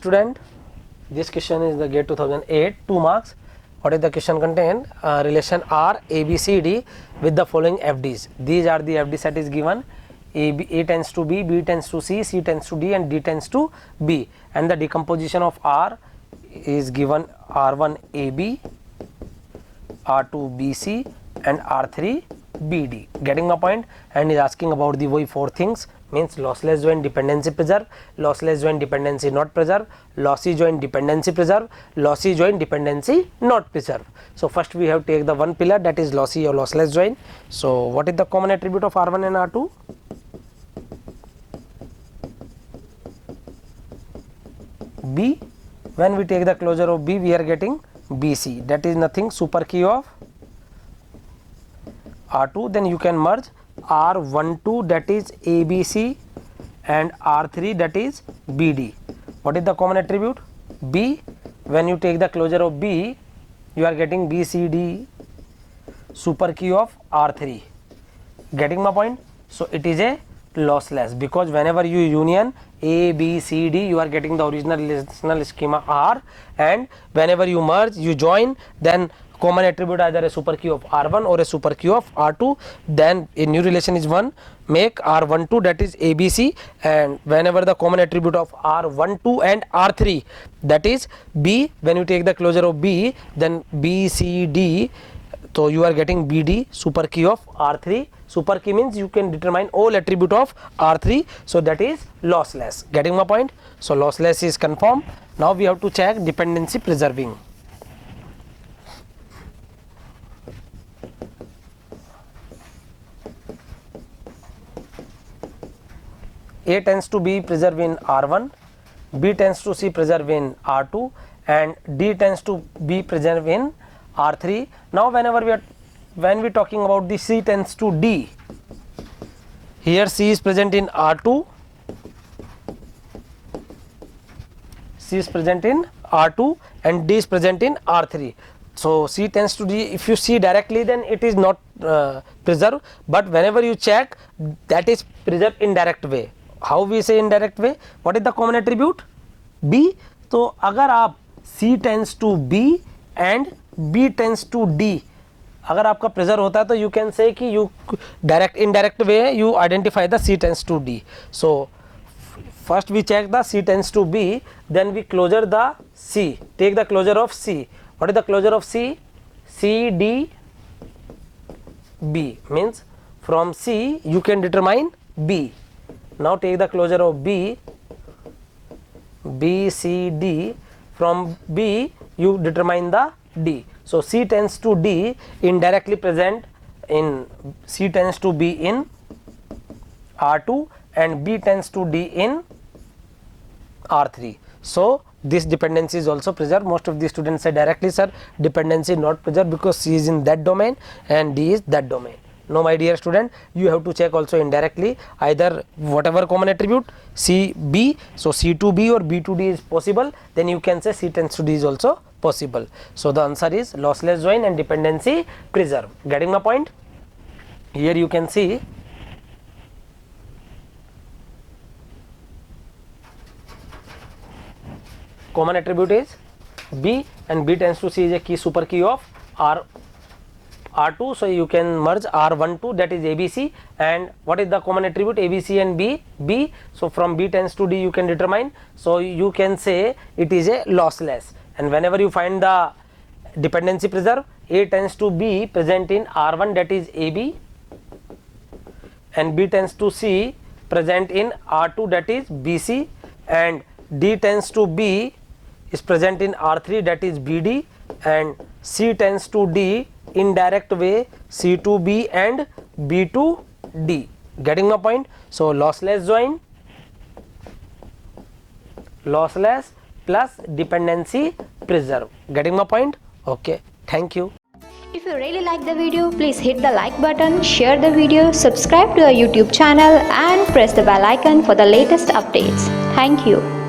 student, this question is the GATE 2008, 2 marks. What is the question contain? Relation R, A, B, C, D with the following FDs. These are the FD set is given. A tends to B, B tends to C, C tends to D and D tends to B. And the decomposition of R is given R1 AB, R2 BC and R3 BD. Getting my point? And is asking about the why 4 things, means lossless joint dependency preserve, lossless joint dependency not preserve, lossy joint dependency preserve, lossy joint dependency not preserve. So first we have take the one pillar, that is lossy or lossless joint. So what is the common attribute of R1 and R2? B. When we take the closure of B, we are getting BC, that is nothing, super key of R2. Then you can merge R12, that is ABC, and R3, that is BD. What is the common attribute? B. When you take the closure of B, you are getting BCD, super key of R3. Getting my point? So it is a lossless, because whenever you union A, B, C, D, you are getting the original relational schema R, and whenever you merge, you join, then common attribute either a super key of R1 or a super key of R2. Then a new relation is 1, make R12, that is ABC, and whenever the common attribute of R12 and R3, that is B, when you take the closure of B, then B, C, D, so you are getting BD, super key of R3. Super key means you can determine all attribute of R3, so that is lossless. Getting my point? So lossless is confirmed. Now we have to check dependency preserving. A tends to be preserved in R1, B tends to C preserved in R2, and D tends to be preserved in R3. Now when we talking about the C tends to D, here C is present in R2, C is present in R2 and D is present in R3. So C tends to D, if you see directly, then it is not preserved, but whenever you check, that is preserved indirect way. How we say indirect way? What is the common attribute? B. तो अगर आप C tends to B and B tends to D, अगर आपका pleasure होता है तो you can say कि you direct indirect way you identify the C tends to D. So first we check the C tends to B, then we closure the C, take the closure of C. What is the closure of C? C, D, B, means from C you can determine B. Now take the closure of B, B, C, D, from B you determine the D. So C tends to D indirectly present in C tends to B in R2 and B tends to D in R3. So this dependency is also preserved. Most of the students say directly, sir, dependency not preserved because C is in that domain and D is that domain. No, my dear student, you have to check also indirectly, either whatever common attribute C, B, so C to B or B to D is possible, then you can say C tends to D is also possible. So the answer is lossless join and dependency preserve. Getting my point? Here you can see common attribute is B and B tends to C is a key super key of R2, so you can merge R12, that is ABC, and what is the common attribute? ABC and B, so from B tends to D you can determine, so you can say it is a lossless. And whenever you find the dependency preserve, A tends to B present in R1, that is AB, and B tends to C present in R2, that is BC, and D tends to B is present in R3, that is BD, and C tends to D indirect way C to B and B to D. Getting my point? So lossless join, lossless plus dependency preserve. Getting my point? Okay, thank you. If you really like the video, please hit the like button, share the video, subscribe to our YouTube channel and press the bell icon for the latest updates. Thank you.